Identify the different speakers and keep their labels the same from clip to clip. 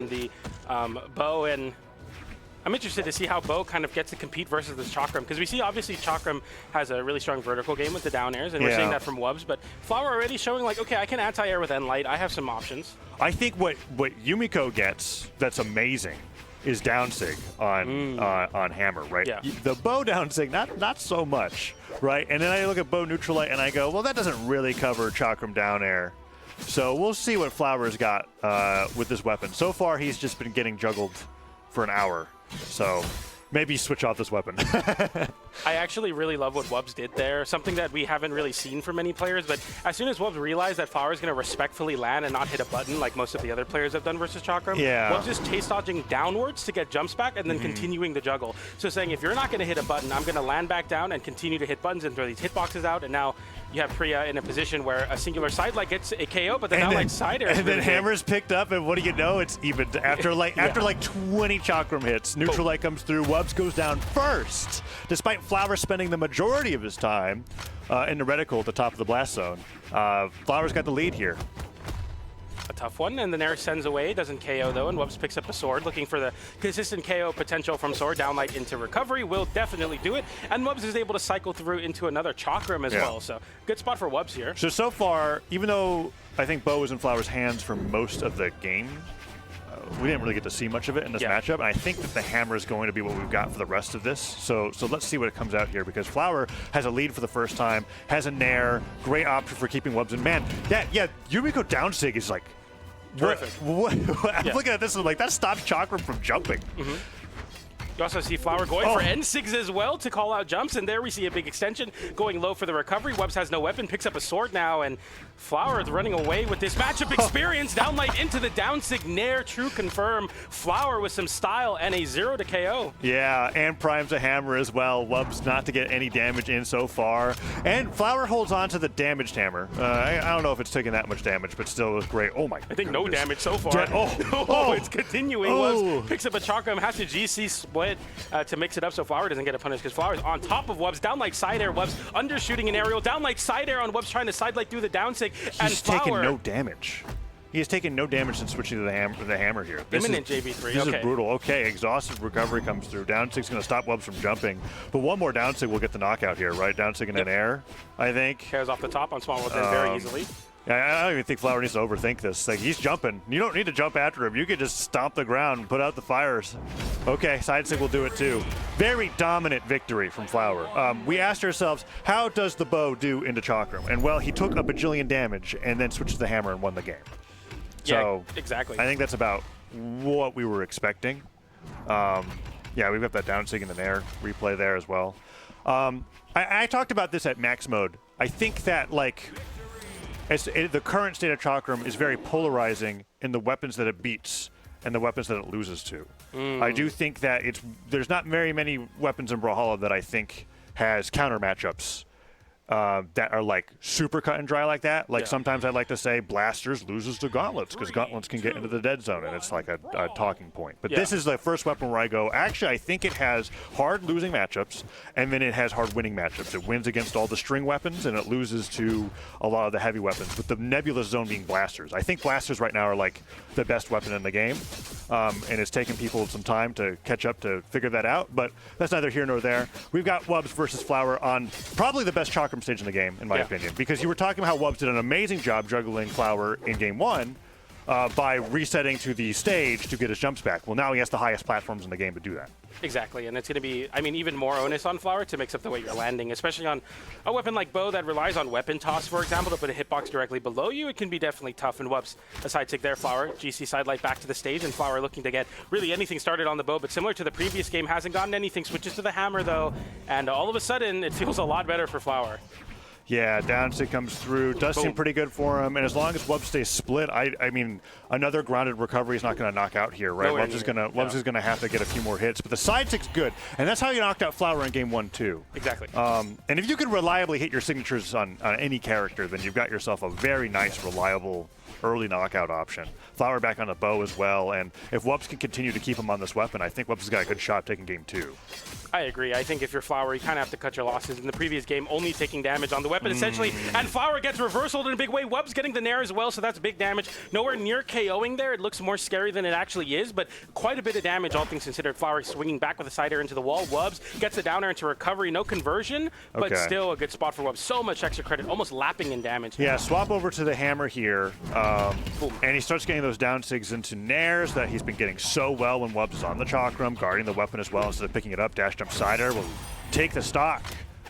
Speaker 1: the Bo, and I'm interested to see how Bo kind of gets to compete versus this Chakram, because we see obviously Chakram has a really strong vertical game with the down airs, and we're seeing that from wubz, but Flower already showing like, okay, I can anti-air with N-Light, I have some options.
Speaker 2: I think what Yumiko gets that's amazing is down sig on Hammer, right?
Speaker 1: Yeah.
Speaker 2: The Bo down sig, not so much, right? And then I look at Bo neutral light and I go, well, that doesn't really cover Chakram down air. So we'll see what Flower's got with this weapon. So far, he's just been getting juggled for an hour. So maybe switch off this weapon.
Speaker 1: I actually really love what wubz did there, something that we haven't really seen from many players, but as soon as wubz realized that Flower is going to respectfully land and not hit a button like most of the other players have done versus Chakram, wubz is chase dodging downwards to get jumps back and then continuing the juggle. So saying, if you're not going to hit a button, I'm going to land back down and continue to hit buttons and throw these hitboxes out, and now you have Priya in a position where a singular side light gets a KO, but the down light side air.
Speaker 2: And then Hammer's picked up, and what do you know? It's even after like 20 Chakram hits. Neutral light comes through. wubz goes down first, despite Flower spending the majority of his time in the reticle at the top of the blast zone. Flower's got the lead here.
Speaker 1: A tough one, and the Nair sends away, doesn't KO though, and wubz picks up a sword, looking for the consistent KO potential from sword. Downlight into recovery will definitely do it, and wubz is able to cycle through into another Chakram as well, so good spot for wubz here.
Speaker 2: So far, even though I think Bo was in Flower's hands for most of the game, we didn't really get to see much of it in this matchup, and I think that the Hammer is going to be what we've got for the rest of this. So let's see what comes out here, because Flower has a lead for the first time, has a Nair, great option for keeping wubz in. Man, Yumiko down sig is like,
Speaker 1: terrific.
Speaker 2: I'm looking at this and I'm like, that stops Chakram from jumping.
Speaker 1: You also see Flower going for N-Sigs as well to call out jumps, and there we see a big extension going low for the recovery. wubz has no weapon, picks up a sword now, and Flower is running away with this matchup experience. Downlight into the down sig, Nair, true confirm. Flower with some style and a 0 to KO.
Speaker 2: Yeah, and primes a Hammer as well. wubz not to get any damage in so far. And Flower holds on to the damaged Hammer. I don't know if it's taking that much damage, but still it was great. Oh my
Speaker 1: I think no damage so far. It's continuing. wubz picks up a Chakram, has to GC split to mix it up so Flower doesn't get a punish, because Flower is on top of wubz. Downlight side air, wubz undershooting an aerial. Downlight side air on wubz, trying to sidelight through the down sig.
Speaker 2: He's taken no damage. He has taken no damage since switching to the hammer here.
Speaker 1: Imminent JV3.
Speaker 2: This is brutal. Okay, exhausted recovery comes through. Down sig's going to stop wubz from jumping, but one more down sig will get the knockout here, right? Down sig in an air, I think.
Speaker 1: Cares off the top on small within very easily.
Speaker 2: I don't even think Flower needs to overthink this. Like, he's jumping. You don't need to jump after him. You can just stomp the ground and put out the fires. Okay, side sig will do it too. Very dominant victory from Flower. We asked ourselves, how does the Bo do into Chakram? And well, he took a bajillion damage and then switched to the Hammer and won the game. So
Speaker 1: yeah, exactly.
Speaker 2: I think that's about what we were expecting. Yeah, we've got that down sig in the Nair replay there as well. I talked about this at max mode. I think that, like, the current state of Chakram is very polarizing in the weapons that it beats and the weapons that it loses to. I do think that there's not very many weapons in Brawlhalla that I think has counter matchups that are like super cut and dry like that. Like sometimes I like to say Blasters loses to Gauntlets, because Gauntlets can get into the dead zone, and it's like a talking point. But this is the first weapon where I go, actually I think it has hard losing matchups, and then it has hard winning matchups. It wins against all the string weapons, and it loses to a lot of the heavy weapons, with the nebulous zone being Blasters. I think Blasters right now are like the best weapon in the game, and it's taken people some time to catch up to figure that out, but that's neither here nor there. We've got wubz versus Flower on probably the best Chakram stage in the game, in my opinion, because you were talking about how wubz did an amazing job juggling Flower in game 1 by resetting to the stage to get his jumps back. Well, now he has the highest platforms in the game to do that.
Speaker 1: Exactly, and it's going to be, I mean, even more onus on Flower to mix up the way you're landing, especially on a weapon like Bo that relies on weapon toss, for example, to put a hitbox directly below you. It can be definitely tough, and wubz, a side tick there, Flower, GC sidelight back to the stage, and Flower looking to get really anything started on the Bo, but similar to the previous game, hasn't gotten anything, switches to the Hammer, though, and all of a sudden, it feels a lot better for Flower.
Speaker 2: Yeah, down sig comes through. Does seem pretty good for him. And as long as wubz stays split, I mean, another grounded recovery is not going to knock out here, right? wubz is gonna have to get a few more hits. But the side sig's good, and that's how you knocked out Flower in game 1 too.
Speaker 1: Exactly.
Speaker 2: And if you can reliably hit your signatures on any character, then you've got yourself a very nice, reliable early knockout option. Flower back on the bow as well, and if wubz can continue to keep him on this weapon, I think wubz has got a good shot taking game 2.
Speaker 1: I agree. I think if you're Flower, you kind of have to cut your losses. In the previous game, only taking damage on the weapon, essentially. And Flower gets reversaled in a big way. wubz getting the nair as well, so that's big damage. Nowhere near KOing there. It looks more scary than it actually is, but quite a bit of damage, all things considered. Flower swinging back with a side air into the wall. wubz gets it down air into recovery. No conversion, but still a good spot for wubz. So much extra credit, almost lapping in damage.
Speaker 2: Yeah, swap over to the hammer here, and he starts getting those down sigs into nairs that he's been getting so well when wubz is on the chakram, guarding the weapon as well instead of picking it up. Dash jump side air will take the stock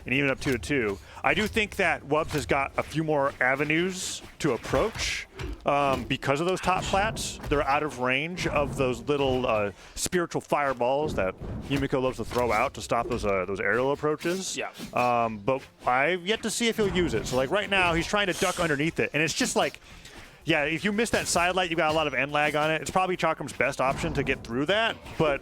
Speaker 2: and even up 2-2. I do think that wubz has got a few more avenues to approach because of those top plats. They're out of range of those little spiritual fireballs that Yumiko loves to throw out to stop those aerial approaches.
Speaker 1: Yeah.
Speaker 2: But I've yet to see if he'll use it. So like right now, he's trying to duck underneath it, and it's just like, yeah, if you miss that side light, you've got a lot of end lag on it. It's probably Chakram's best option to get through that, but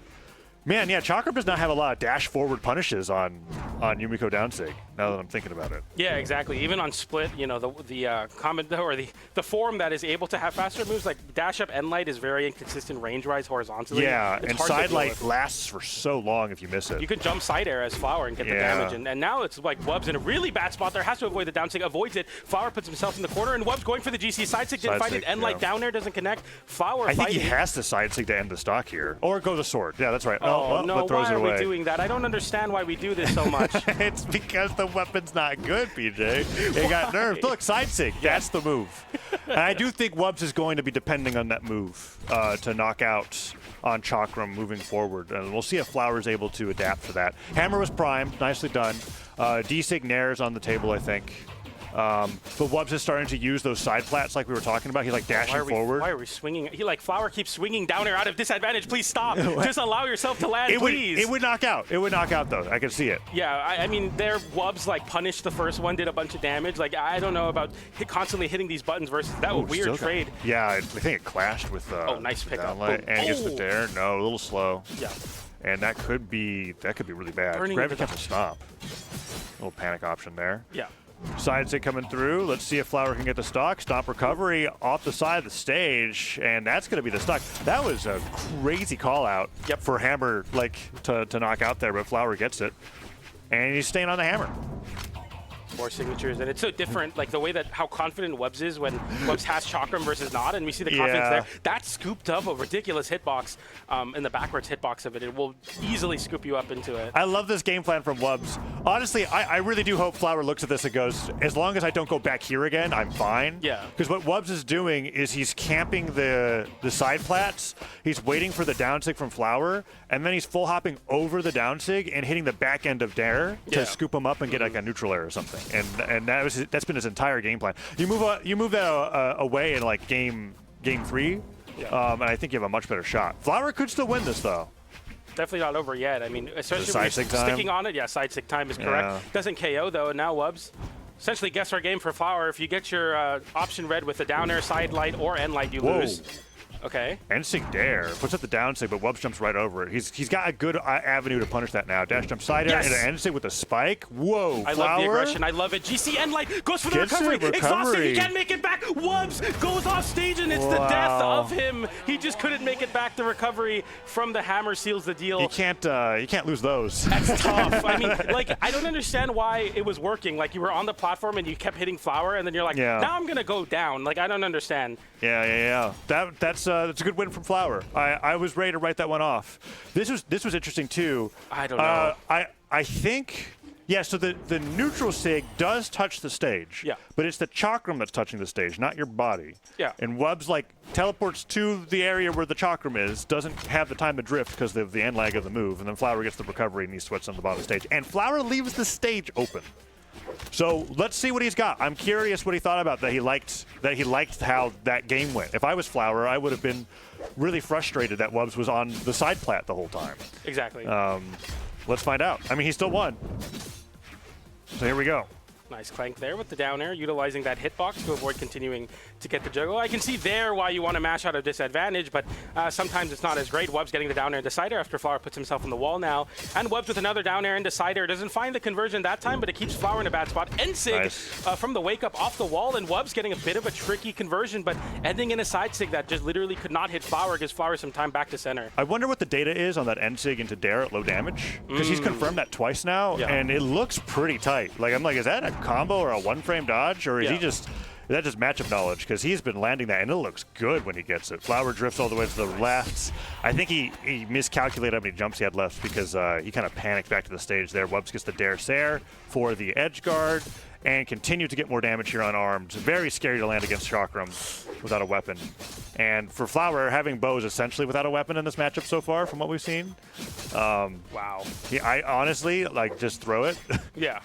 Speaker 2: man, yeah, Chakram does not have a lot of dash forward punishes on Yumiko downsig, now that I'm thinking about it.
Speaker 1: Yeah, exactly. Even on split, you know, the comment or the form that is able to have faster moves, like dash up end light is very inconsistent range-wise horizontally.
Speaker 2: Yeah, and side light lasts for so long if you miss it.
Speaker 1: You can jump side air as Flower and get the damage, and now it's like wubz in a really bad spot there, has to avoid the downsig, avoids it. Flower puts himself in the corner, and wubz going for the GC side sig, didn't find it, end light down there, doesn't connect. Flower
Speaker 2: I think he has to side sig to end the stock here. Or go to sword. Yeah, that's right.
Speaker 1: Oh, no, why are we doing that? I don't understand why we do this so much.
Speaker 2: It's because the weapon's not good, PJ. It got nerfed. Look, side sig. That's the move. And I do think wubz is going to be depending on that move to knock out on Chakram moving forward. And we'll see if Flower is able to adapt for that. Hammer was primed. Nicely done. D-sig nairs on the table, I think. But wubz is starting to use those side plats like we were talking about. He's like dashing forward.
Speaker 1: Why are we swinging? He like Flower keeps swinging down air out of disadvantage. Please stop. Just allow yourself to land, please.
Speaker 2: It would knock out. It would knock out though. I can see it.
Speaker 1: Yeah, I mean, their wubz like punished the first one, did a bunch of damage. Like I don't know about constantly hitting these buttons versus that was weird trade.
Speaker 2: Yeah, I think it clashed with.
Speaker 1: Nice pickup.
Speaker 2: And gets the dare. No, a little slow.
Speaker 1: Yeah.
Speaker 2: And that could be really bad. Gravity cancel stop. Little panic option there.
Speaker 1: Yeah.
Speaker 2: Side sig coming through. Let's see if Flower can get the stock. Stomp recovery off the side of the stage, and that's going to be the stock. That was a crazy call out for Hammer, like to knock out there, but Flower gets it, and he's staying on the hammer.
Speaker 1: More signatures, and it's so different, like the way that how confident wubz is when wubz has Chakram versus not, and we see the confidence there. That scooped up a ridiculous hitbox in the backwards hitbox of it. It will easily scoop you up into it.
Speaker 2: I love this game plan from wubz. Honestly, I really do hope Flower looks at this and goes, as long as I don't go back here again, I'm fine.
Speaker 1: Yeah.
Speaker 2: Because what wubz is doing is he's camping the side plats, he's waiting for the downsig from Flower, and then he's full hopping over the downsig and hitting the back end of dare to scoop him up and get like a neutral air or something. And that's been his entire game plan. You move that away in like game 3, and I think you have a much better shot. Flower could still win this though.
Speaker 1: Definitely not over yet. I mean, especially when you're sticking on it. Yeah, side sig time is correct. Doesn't KO though, and now wubz essentially guess our game for Flower. If you get your option red with the down air, side light, or end light, you lose. Okay. Ensig dare puts up the downsig, but wubz jumps right over it. He's got a good avenue to punish that now. Dash jump side air into Ensig with a spike. Whoa, I love the aggression. I love it. GC end light goes for the recovery. Exhausted. He can't make it back. wubz goes off stage, and it's the death of him. He just couldn't make it back. The recovery from the hammer seals the deal. You can't lose those. That's tough. I mean, like, I don't understand why it was working. Like, you were on the platform and you kept hitting Flower, and then you're like, now I'm gonna go down. Like, I don't understand. Yeah. That's a good win from Flower. I was ready to write that one off. This was interesting too. I don't know. I think so the neutral sig does touch the stage. Yeah. But it's the chakram that's touching the stage, not your body. Yeah. And wubz like teleports to the area where the chakram is, doesn't have the time to drift because of the end lag of the move, and then Flower gets the recovery and he sweats on the bottom of the stage. And Flower leaves the stage open. So let's see what he's got. I'm curious what he thought about that. He liked how that game went. If I was Flower, I would have been really frustrated that wubz was on the side plat the whole time. Exactly. Let's find out. I mean, he still won. So here we go. Nice clank there with the down air, utilizing that hitbox to avoid continuing to get the juggle. I can see there why you want to mash out of disadvantage, but sometimes it's not as great. wubz getting the down air into Cider after Flower puts himself on the wall now. And wubz with another down air into Cider. Doesn't find the conversion that time, but it keeps Flower in a bad spot. Ensig from the wake up off the wall, and wubz getting a bit of a tricky conversion, but ending in a side sig that just literally could not hit Flower, gives Flower some time back to center.
Speaker 2: I wonder what the data is on that Ensig into Dare at low damage, because he's confirmed that twice now, and it looks pretty tight. Like, I'm like, is that a combo or a one-frame dodge, or is he just... Is that just matchup knowledge? Because he's been landing that, and it looks good when he gets it. Flower drifts all the way to the left. I think he miscalculated how many jumps he had left because he kind of panicked back to the stage there. wubz gets the Dare Sair for the edge guard and continue to get more damage here unarmed. Very scary to land against Chakram without a weapon. And for Flower, having Bow is essentially without a weapon in this matchup so far from what we've seen.
Speaker 1: Wow.
Speaker 2: I honestly, like, just throw it.
Speaker 1: Yeah.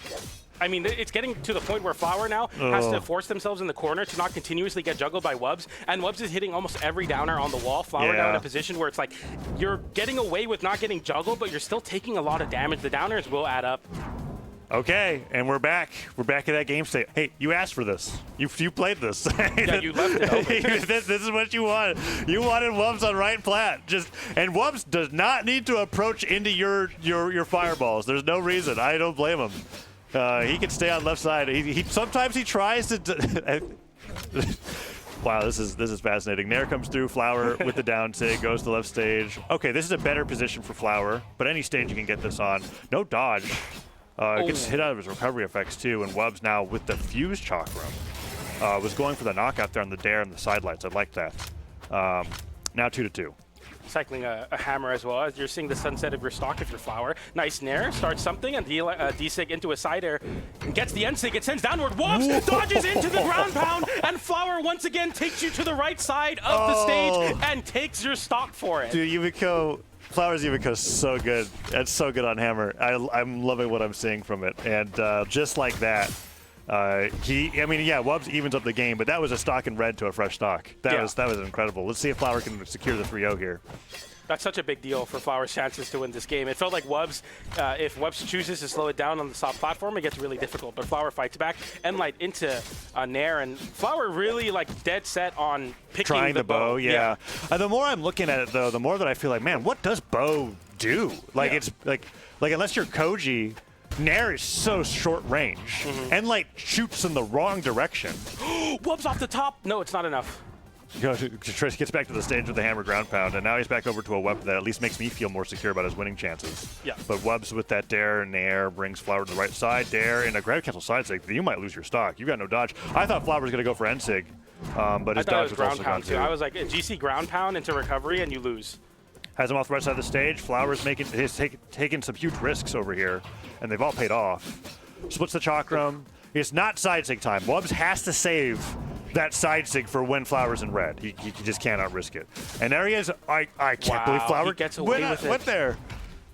Speaker 1: I mean, it's getting to the point where Flower now has to force themselves in the corner to not continuously get juggled by wubz, and wubz is hitting almost every downer on the wall. Flower now in a position where it's like, you're getting away with not getting juggled, but you're still taking a lot of damage. The downers will add up.
Speaker 2: Okay, and we're back. We're back at that game state. Hey, you asked for this. You played this.
Speaker 1: Yeah, you left it open.
Speaker 2: this is what you wanted. You wanted wubz on right plat. And wubz does not need to approach into your fireballs. There's no reason. I don't blame him. He can stay on left side. Sometimes he tries to. Wow, this is fascinating. Nair comes through. Flower with the down sig goes to left stage. Okay, this is a better position for Flower, but any stage you can get this on. No dodge. Gets hit out of his recovery effects too. And wubz now with the fuse Chakram was going for the knockout there on the Dare and the sidelights. I like that. Now 2-2.
Speaker 1: Cycling a hammer as well, as you're seeing the sunset of your stock if you're Flower. Nice Nair, starts something, and D-Sig into a side air. Gets the N-Sig, it sends downward. wubz dodges into the ground pound, and Flower once again takes you to the right side of the stage and takes your stock for it.
Speaker 2: Dude, Yumiko, Flower's Yumiko is so good. That's so good on hammer. I'm loving what I'm seeing from it. And just like that, wubz evens up the game, but that was a stock in red to a fresh stock. That was incredible. Let's see if Flower can secure the 3-0 here.
Speaker 1: That's such a big deal for Flower's chances to win this game. It felt like wubz, if wubz chooses to slow it down on the soft platform, it gets really difficult. But Flower fights back. Enlight into Nair, and Flower really dead set on picking
Speaker 2: trying the bow. Yeah. The more I'm looking at it, though, the more that I feel like, man, what does bow do? Like it's like unless you're Koji. Nair is so short range, and shoots in the wrong direction.
Speaker 1: wubz off the top. No, it's not enough.
Speaker 2: Trish gets back to the stage with the hammer ground pound, and now he's back over to a weapon that at least makes me feel more secure about his winning chances.
Speaker 1: Yeah.
Speaker 2: But wubz with that Dare and Nair brings Flower to the right side. Dare and a grab cancel side sig. You might lose your stock. You got no dodge. I thought Flower was going to go for N-Sig, but his dodge was also gone too.
Speaker 1: I was like, GC ground pound into recovery, and you lose.
Speaker 2: Has him off the right side of the stage. Flower's taking some huge risks over here, and they've all paid off. Splits the Chakram. It's not side sig time. wubz has to save that side sig for when Flower's in red. He just cannot risk it. And there he is. I can't believe Flower
Speaker 1: gets away with it.
Speaker 2: Went there.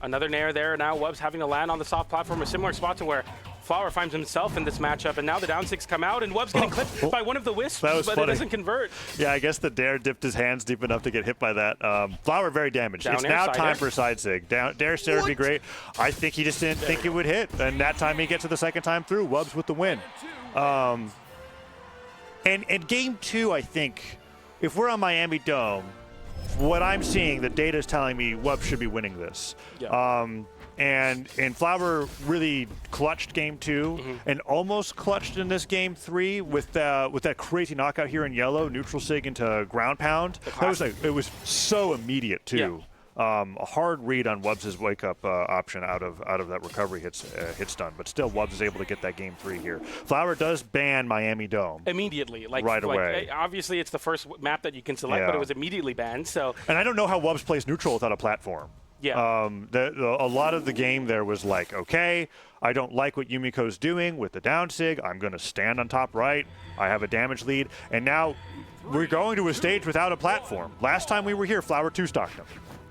Speaker 1: Another Nair there. Now wubz having to land on the soft platform, a similar spot to where Flower finds himself in this matchup, and now the down sigs come out, and wubz getting clipped by one of the wisps, but
Speaker 2: funny.
Speaker 1: It doesn't convert.
Speaker 2: Yeah, I guess the Dare dipped his hands deep enough to get hit by that. Flower very damaged. It's now time for side sig. Dare Sair would be great. I think he just didn't think it would hit, and that time he gets it the second time through. wubz with the win. And game 2, I think, if we're on Miami Dome, what I'm seeing, the data is telling me wubz should be winning this.
Speaker 1: Yeah.
Speaker 2: And Flower really clutched game 2 and almost clutched in this game 3 with that crazy knockout here in yellow, neutral sig into ground pound. It was so immediate too.
Speaker 1: Yeah.
Speaker 2: A hard read on wubz's wake up option out of that recovery hit stun, but still wubz is able to get that game 3 here. Flower does ban Miami Dome
Speaker 1: immediately,
Speaker 2: right away.
Speaker 1: Obviously, it's the first map that you can select, but it was immediately banned. So,
Speaker 2: and I don't know how wubz plays neutral without a platform.
Speaker 1: Yeah.
Speaker 2: A lot of the game there was like, okay, I don't like what Yumiko's doing with the down sig. I'm going to stand on top right. I have a damage lead. And now we're going to a stage without a platform. Last time we were here, Flower 2-stocked him.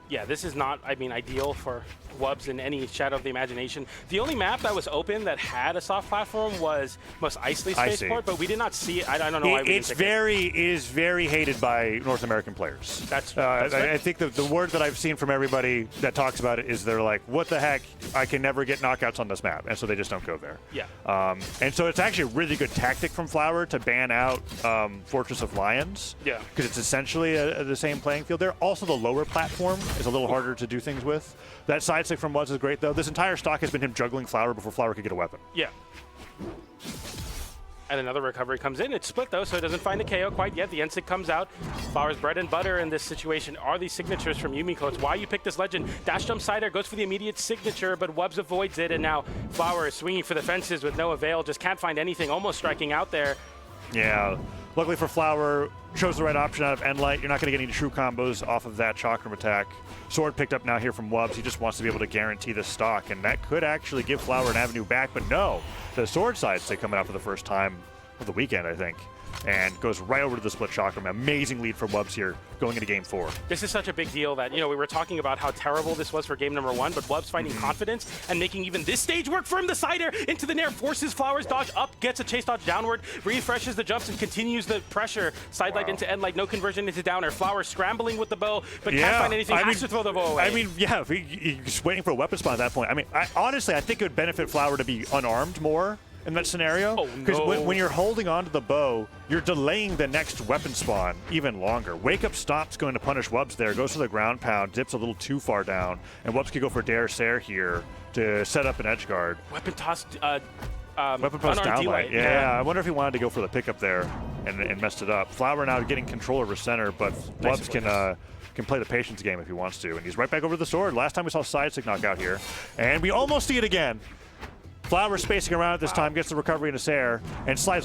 Speaker 1: Yeah, this is not, I mean, ideal for wubz in any shadow of the imagination. The only map that was open that had a soft platform was Mos Eisley Spaceport, but we did not see it. I don't know why we didn't pick
Speaker 2: it is very hated by North American players.
Speaker 1: That's
Speaker 2: I think the word that I've seen from everybody that talks about it is they're like, what the heck? I can never get knockouts on this map, and so they just don't go there.
Speaker 1: Yeah.
Speaker 2: And so it's actually a really good tactic from Flower to ban out Fortress of Lions.
Speaker 1: Yeah.
Speaker 2: Because it's essentially the same playing field there. Also, the lower platform is a little harder to do things with. That side stick from wubz is great, though. This entire stock has been him juggling Flower before Flower could get a weapon.
Speaker 1: Yeah. And another recovery comes in. It's split, though, so it doesn't find the KO quite yet. The NSIG comes out. Flower's bread and butter in this situation are these signatures from Yumiko. It's why you pick this legend. Dash jump sider goes for the immediate signature, but wubz avoids it, and now Flower is swinging for the fences with no avail. Just can't find anything, almost striking out there.
Speaker 2: Yeah. Luckily for Flower, chose the right option out of Endlight. You're not going to get any true combos off of that Chakram attack. Sword picked up now here from wubz. He just wants to be able to guarantee the stock, and that could actually give Flower an avenue back, but no. The sword side stick coming out for the first time of the weekend, I think, and goes right over to the split Chakram. Amazing lead for wubz here going into game 4.
Speaker 1: This is such a big deal that, you know, we were talking about how terrible this was for game number 1, but wubz finding confidence and making even this stage work for him. The sider into the nair, forces Flower's dodge up, gets a chase dodge downward, refreshes the jumps and continues the pressure. Sidelight into Endlight, no conversion into downer. Flower scrambling with the bow, but can't find anything, has to throw the bow away.
Speaker 2: I mean, yeah, he's waiting for a weapon spawn at that point. I mean, honestly, I think it would benefit Flower to be unarmed more in that scenario, because when you're holding on to the bow, you're delaying the next weapon spawn even longer. Wake Up Stop's going to punish wubz there, goes for the ground pound, dips a little too far down, and wubz could go for Dare Sair here to set up an edge guard.
Speaker 1: Weapon toss,
Speaker 2: weapon toss downlight. Yeah, I wonder if he wanted to go for the pickup there and messed it up. Flower now getting control over center, but wubz can play the patience game if he wants to, and he's right back over the sword. Last time we saw side stick knock out here, and we almost see it again. Flower spacing around at this time, gets the recovery into Sair, and slide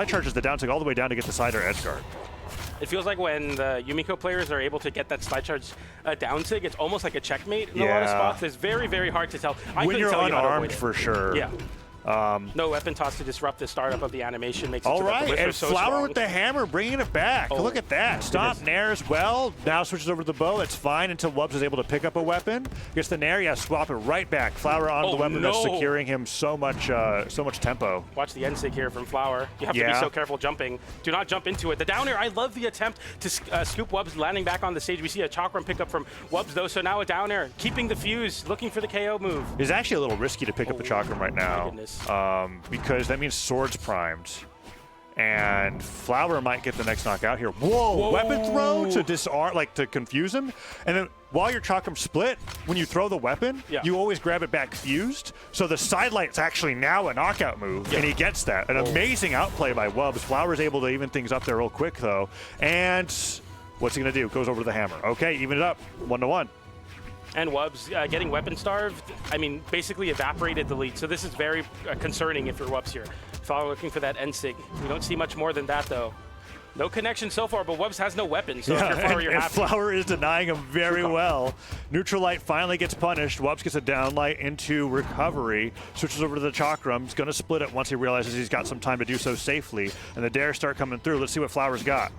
Speaker 2: charges the down tick all the way down to get the sider edge guard.
Speaker 1: It feels like when the Yumiko players are able to get that slide charge down sig, it's almost like a checkmate in a lot of spots. It's very, very hard to tell.
Speaker 2: When you're unarmed, for sure.
Speaker 1: Yeah. No weapon toss to disrupt the startup of the animation. Makes it
Speaker 2: all right, and
Speaker 1: so
Speaker 2: Flower
Speaker 1: strong.
Speaker 2: with the hammer, bringing it back. Look at that. Stop nair as well. Now switches over to the bow. That's fine until wubz is able to pick up a weapon. Gets the nair. Yeah, swap it right back. Flower on the weapon that's securing him so much tempo.
Speaker 1: Watch the NSIG here from Flower. You have to be so careful jumping. Do not jump into it. The down air, I love the attempt to scoop wubz landing back on the stage. We see a Chakram pick up from wubz though, so now a down air, keeping the fuse, looking for the KO move.
Speaker 2: It's actually a little risky to pick up the Chakram right now.
Speaker 1: My goodness.
Speaker 2: Because that means sword's primed. And Flower might get the next knockout here. Whoa! Weapon throw to disarm, like to confuse him. And then while your Chakram split, when you throw the weapon, you always grab it back fused. So the sidelight's actually now a knockout move, and he gets that. An amazing outplay by wubz. Flower's able to even things up there real quick, though. And what's he going to do? Goes over to the hammer. Okay, even it up. 1-1.
Speaker 1: And wubz getting weapon starved, I mean, basically evaporated the lead. So this is very concerning if you're wubz here. Flower looking for that NSIG. We don't see much more than that, though. No connection so far, but wubz has no weapon, so if you're Flower, you're happy.
Speaker 2: Flower is denying him very well. Neutral light finally gets punished. wubz gets a downlight into recovery. Switches over to the Chakram. He's going to split it once he realizes he's got some time to do so safely. And the dares start coming through. Let's see what Flower's got.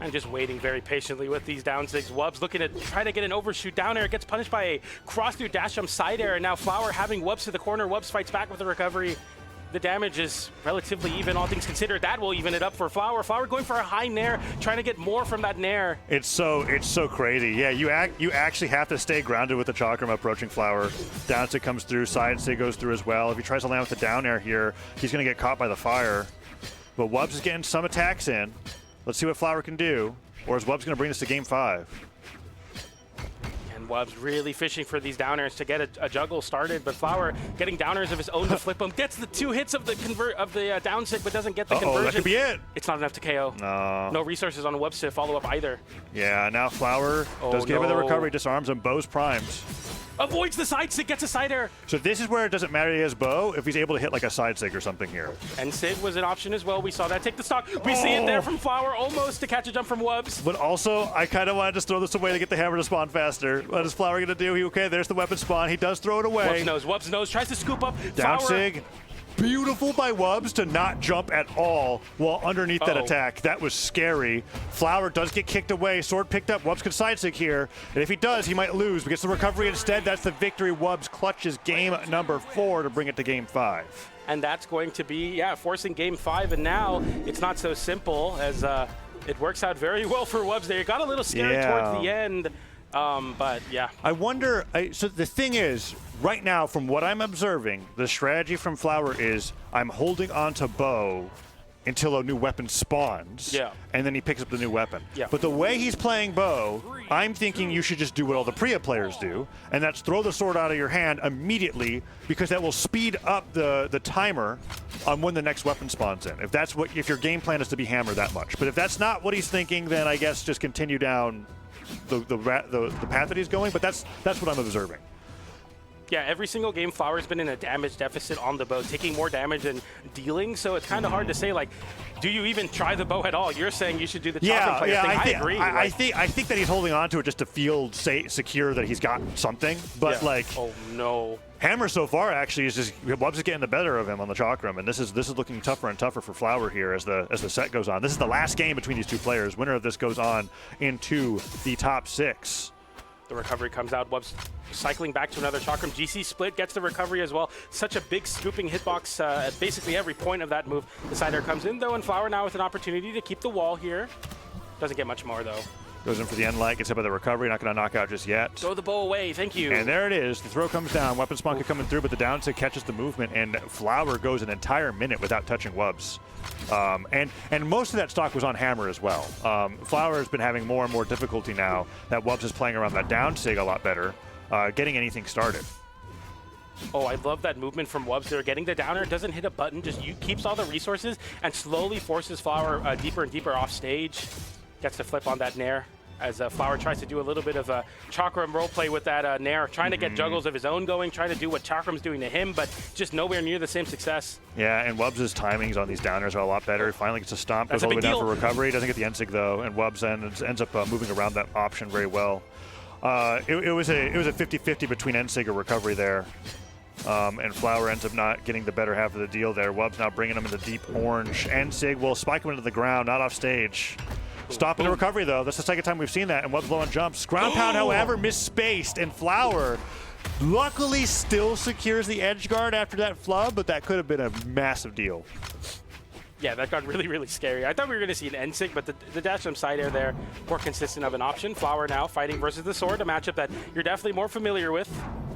Speaker 1: And just waiting very patiently with these down sigs. wubz looking to try to get an overshoot down air. Gets punished by a cross through dash jump side air. And now Flower having wubz to the corner. wubz fights back with the recovery. The damage is relatively even, all things considered. That will even it up for Flower. Flower going for a high nair, trying to get more from that nair.
Speaker 2: It's so crazy. Yeah, you actually have to stay grounded with the Chakram approaching Flower. Down sig comes through, side sig goes through as well. If he tries to land with the down air here, he's going to get caught by the fire. But wubz is getting some attacks in. Let's see what Flower can do. Or is wubz going to bring us to game 5?
Speaker 1: And wubz really fishing for these downers to get a juggle started, but Flower getting downers of his own to flip him. Gets the 2 hits of the down sig, but doesn't get the conversion.
Speaker 2: That could be it.
Speaker 1: It's not enough to KO. No resources on wubz to follow up either.
Speaker 2: Yeah, now Flower does give him the recovery, disarms him, bow's primed.
Speaker 1: Avoids the side sig, gets a side air.
Speaker 2: So this is where it doesn't matter he has bow if he's able to hit like a side sig or something here.
Speaker 1: And sig was an option as well. We saw that take the stock. We see it there from Flower, almost to catch a jump from wubz.
Speaker 2: But also, I kind of want to just throw this away to get the hammer to spawn faster. What is Flower going to do? Okay, there's the weapon spawn. He does throw it away.
Speaker 1: wubz knows, tries to scoop up.
Speaker 2: Down sig. beautiful by wubz to not jump at all while underneath that attack. That was scary. Flower does get kicked away. Sword picked up. wubz could side stick here. And if he does, he might lose. But gets the recovery instead. That's the victory. wubz clutches game number 4 to bring it to game 5.
Speaker 1: And that's going to be, forcing game 5. And now it's not so simple as it works out very well for wubz there. It got a little scary towards the end. But yeah.
Speaker 2: I wonder, so the thing is, right now, from what I'm observing, the strategy from Flower is I'm holding on to bow until a new weapon spawns.
Speaker 1: Yeah.
Speaker 2: And then he picks up the new weapon.
Speaker 1: Yeah.
Speaker 2: But the way he's playing bow, I'm thinking you should just do what all the Priya players do, and that's throw the sword out of your hand immediately, because that will speed up the timer on when the next weapon spawns in. If your game plan is to be hammer that much. But if that's not what he's thinking, then I guess just continue down the path that he's going, but that's what I'm observing.
Speaker 1: Yeah, every single game, Flower's been in a damage deficit on the bow, taking more damage than dealing, so it's kind of hard to say, like, do you even try the bow at all? You're saying you should do the chopping player thing. I agree.
Speaker 2: I think that he's holding on to it just to feel secure that he's got something, but like...
Speaker 1: Oh, no.
Speaker 2: Hammer so far actually is just wubz is getting the better of him on the Chakram, and this is looking tougher and tougher for Flower here as the set goes on. This is the last game between these two players. Winner of this goes on into the top 6.
Speaker 1: The recovery comes out. wubz cycling back to another Chakram. GC split gets the recovery as well. Such a big scooping hitbox at basically every point of that move. The side air comes in though, and Flower now with an opportunity to keep the wall here. Doesn't get much more though.
Speaker 2: Goes in for the end light, gets hit by the recovery, not going to knock out just yet.
Speaker 1: Throw the bow away, thank you.
Speaker 2: And there it is. The throw comes down. Weapon spawn coming through, but the down tick catches the movement, and Flower goes an entire minute without touching wubz. And most of that stock was on hammer as well. Flower has been having more and more difficulty now that wubz is playing around that down sig a lot better, getting anything started.
Speaker 1: Oh, I love that movement from wubz there. Getting the downer, doesn't hit a button, just keeps all the resources and slowly forces Flower deeper and deeper off stage. Gets the flip on that nair as Flower tries to do a little bit of a Chakram roleplay with that nair, trying to get juggles of his own going, trying to do what Chakram's doing to him, but just nowhere near the same success. Yeah,
Speaker 2: and wubz's timings on these downers are a lot better. He finally gets a stomp, goes all the way down for recovery, doesn't get the end sig though, and wubz ends up moving around that option very well. It was a 50-50 between end sig or recovery there. And Flower ends up not getting the better half of the deal there. wubz now bringing him into deep orange. End sig will spike him into the ground, not off stage. Stopping the recovery, though. That's the second time we've seen that, and wubz low on jumps. Ground pound, however, misspaced, and Flower luckily still secures the edge guard after that flub, but that could have been a massive deal.
Speaker 1: Yeah, that got really, really scary. I thought we were going to see an end sig, but the dash jump side air there, more consistent of an option. Flower now fighting versus the sword, a matchup that you're definitely more familiar with.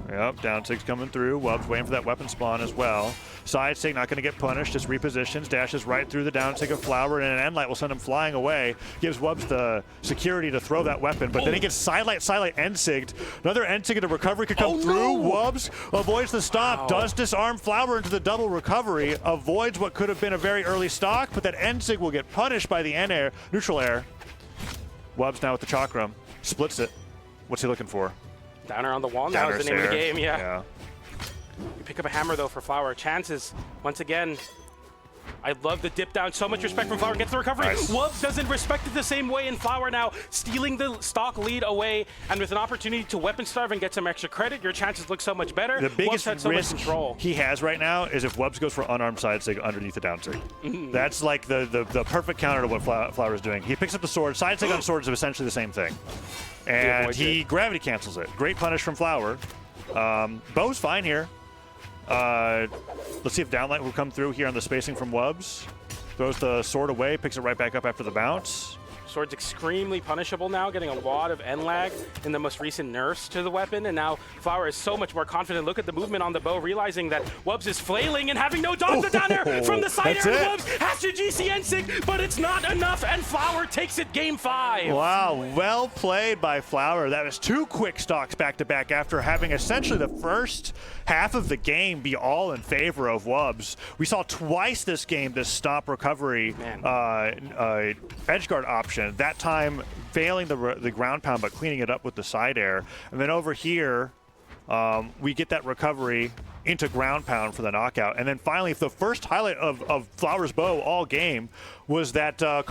Speaker 2: Yep, down sig's coming through. wubz waiting for that weapon spawn as well. Side sig not going to get punished, just repositions, dashes right through the down sig of Flower, and an end light will send him flying away. Gives wubz the security to throw that weapon, but then he gets side light end sigged. Another end sig into recovery could come through. wubz avoids the stop, does disarm Flower into the double recovery, avoids what could have been a very early stock, but that end sig will get punished by the end air, neutral air. wubz now with the Chakram, splits it. What's he looking for?
Speaker 1: Downer on the wall now is the name of the game,
Speaker 2: yeah.
Speaker 1: You pick up a hammer, though, for Flower. Chances, once again. I love the dip down. So much respect from Flower. Gets the recovery.
Speaker 2: Nice.
Speaker 1: wubz doesn't respect it the same way, and Flower now stealing the stock lead away, and with an opportunity to weapon starve and get some extra credit, your chances look so much better.
Speaker 2: The biggest
Speaker 1: had so
Speaker 2: risk
Speaker 1: much control.
Speaker 2: he has right now is if wubz goes for unarmed side sig underneath the down sig. That's like the perfect counter to what Flower is doing. He picks up the sword. Side sig on swords is essentially the same thing. And he gravity cancels it. Great punish from Flower. Bow's fine here. Let's see if downlight will come through here on the spacing from wubz. Throws the sword away, picks it right back up after the bounce.
Speaker 1: Sword's extremely punishable now, getting a lot of end lag in the most recent nerfs to the weapon, and now Flower is so much more confident. Look at the movement on the bow, realizing that wubz is flailing and having no dodge. The downer from the side air. wubz has to GC end sig, but it's not enough, and Flower takes it game 5.
Speaker 2: Wow, well played by Flower. That was 2 quick stocks back-to-back after having essentially the first half of the game be all in favor of wubz. We saw twice this game this stop recovery edge guard option. That time failing the ground pound but cleaning it up with the side air. And then over here, we get that recovery into ground pound for the knockout. And then finally, the first highlight of Flower's bow all game was that